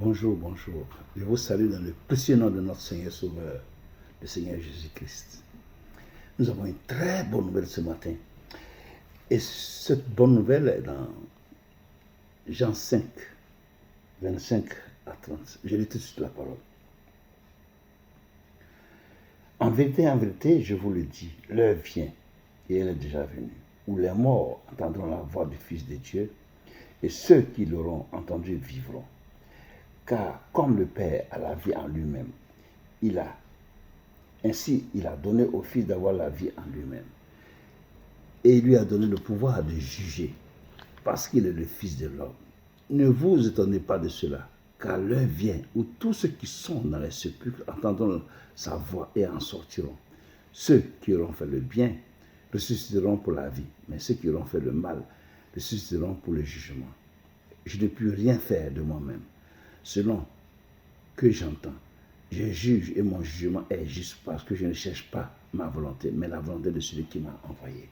Bonjour, bonjour. Je vous salue dans le précieux nom de notre Seigneur Sauveur, le Seigneur Jésus-Christ. Nous avons une très bonne nouvelle ce matin. Et cette bonne nouvelle est dans Jean 5, 25 à 30. Je lis tout de suite la parole. En vérité, je vous le dis, l'heure vient, et elle est déjà venue, où les morts entendront la voix du Fils de Dieu, et ceux qui l'auront entendu vivront. Car comme le Père a la vie en lui-même, il a donné au Fils d'avoir la vie en lui-même. Et il lui a donné le pouvoir de juger, parce qu'il est le Fils de l'homme. Ne vous étonnez pas de cela, car l'heure vient où tous ceux qui sont dans les sépulcres entendront sa voix et en sortiront. Ceux qui auront fait le bien ressusciteront pour la vie, mais ceux qui auront fait le mal ressusciteront pour le jugement. Je ne puis rien faire de moi-même. Selon que j'entends, je juge et mon jugement est juste parce que je ne cherche pas ma volonté, mais la volonté de celui qui m'a envoyé.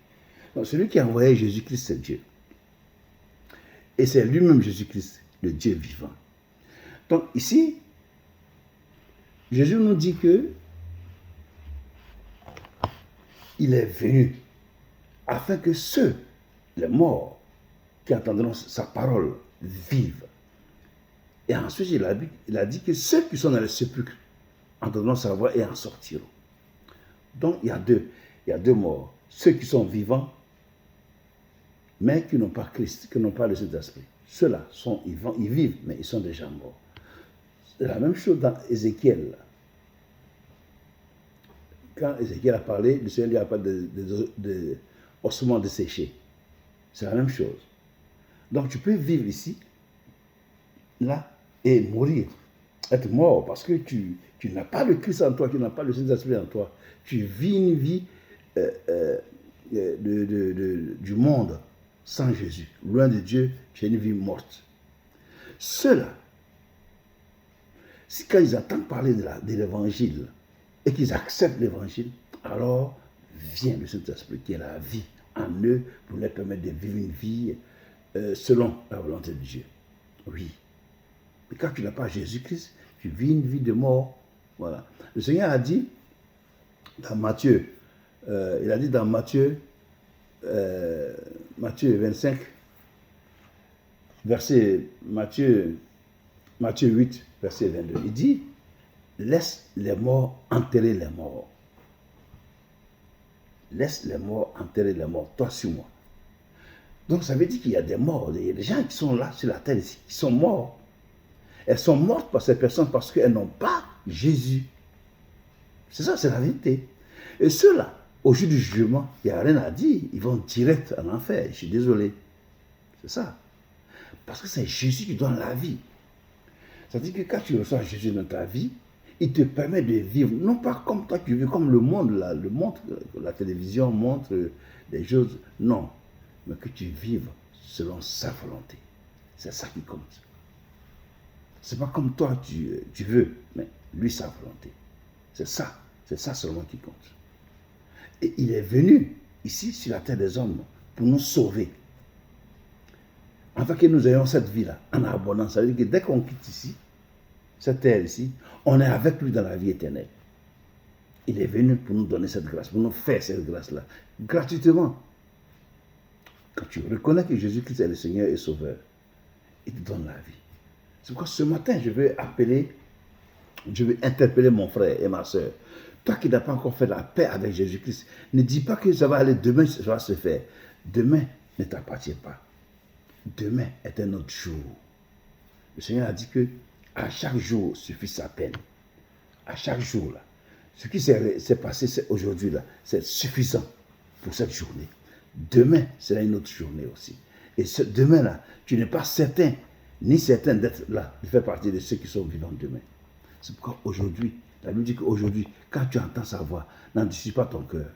Donc celui qui a envoyé Jésus-Christ, c'est Dieu. Et c'est lui-même Jésus-Christ, le Dieu vivant. Donc ici, Jésus nous dit que il est venu afin que ceux, les morts, qui entendront sa parole, vivent. Et ensuite, il a dit que ceux qui sont dans les sépulcres entendront sa voix et en sortiront. Donc, il y a deux morts. Ceux qui sont vivants, mais qui n'ont pas Christ, qui n'ont pas le Saint-Esprit. Ceux-là, ils vivent, mais ils sont déjà morts. C'est la même chose dans Ézéchiel. Quand Ézéchiel a parlé, le Seigneur lui a parlé de ossements desséchés. C'est la même chose. Donc, tu peux vivre ici, là, et mourir, être mort, parce que tu n'as pas le Christ en toi, tu n'as pas le Saint-Esprit en toi. Tu vis une vie du monde sans Jésus. Loin de Dieu, tu as une vie morte. Ceux-là, si quand ils entendent parler de l'évangile et qu'ils acceptent l'évangile, alors vient le Saint-Esprit qui est la vie en eux pour leur permettre de vivre une vie selon la volonté de Dieu. Oui. Mais quand tu n'as pas Jésus-Christ, tu vis une vie de mort. Voilà. Le Seigneur a dit dans Matthieu, il a dit dans Matthieu 25, Matthieu 8, verset 22, il dit, laisse les morts enterrer les morts. Laisse les morts enterrer les morts, toi sur moi. Donc ça veut dire qu'il y a des morts, il y a des gens qui sont là sur la terre ici, qui sont morts. Elles sont mortes par ces personnes parce qu'elles n'ont pas Jésus. C'est ça, c'est la vérité. Et ceux-là, au jour du jugement, il n'y a rien à dire. Ils vont direct en enfer. Je suis désolé. C'est ça. Parce que c'est Jésus qui donne la vie. C'est-à-dire que quand tu reçois Jésus dans ta vie, il te permet de vivre, non pas comme toi tu vis, comme le monde le montre, la télévision montre des choses. Non. Mais que tu vives selon sa volonté. C'est ça qui compte. C'est pas comme toi tu veux, mais lui sa volonté. C'est ça seulement qui compte. Et il est venu ici sur la terre des hommes pour nous sauver. Afin que nous ayons cette vie-là en abondance. Ça veut dire que dès qu'on quitte ici, cette terre ici, on est avec lui dans la vie éternelle. Il est venu pour nous donner cette grâce, pour nous faire cette grâce-là, gratuitement. Quand tu reconnais que Jésus-Christ est le Seigneur et Sauveur, il te donne la vie. C'est pourquoi ce matin, je veux interpeller mon frère et ma soeur. Toi qui n'as pas encore fait la paix avec Jésus-Christ, ne dis pas que ça va aller demain, ça va se faire. Demain ne t'appartient pas. Demain est un autre jour. Le Seigneur a dit que à chaque jour suffit sa peine. À chaque jour, là. Ce qui s'est passé aujourd'hui, là, c'est suffisant pour cette journée. Demain, c'est une autre journée aussi. Et demain, là, tu n'es pas certain ni certain d'être là, de faire partie de ceux qui sont vivants demain. C'est pourquoi aujourd'hui, la Bible dit qu'aujourd'hui, quand tu entends sa voix, n'anticipe pas ton cœur.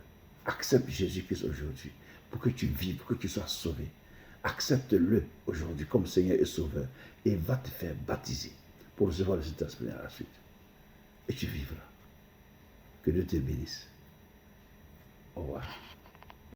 Accepte Jésus-Christ aujourd'hui pour que tu vives, pour que tu sois sauvé. Accepte-le aujourd'hui comme Seigneur et Sauveur et va te faire baptiser pour recevoir le Saint-Esprit à la suite. Et tu vivras. Que Dieu te bénisse. Au revoir.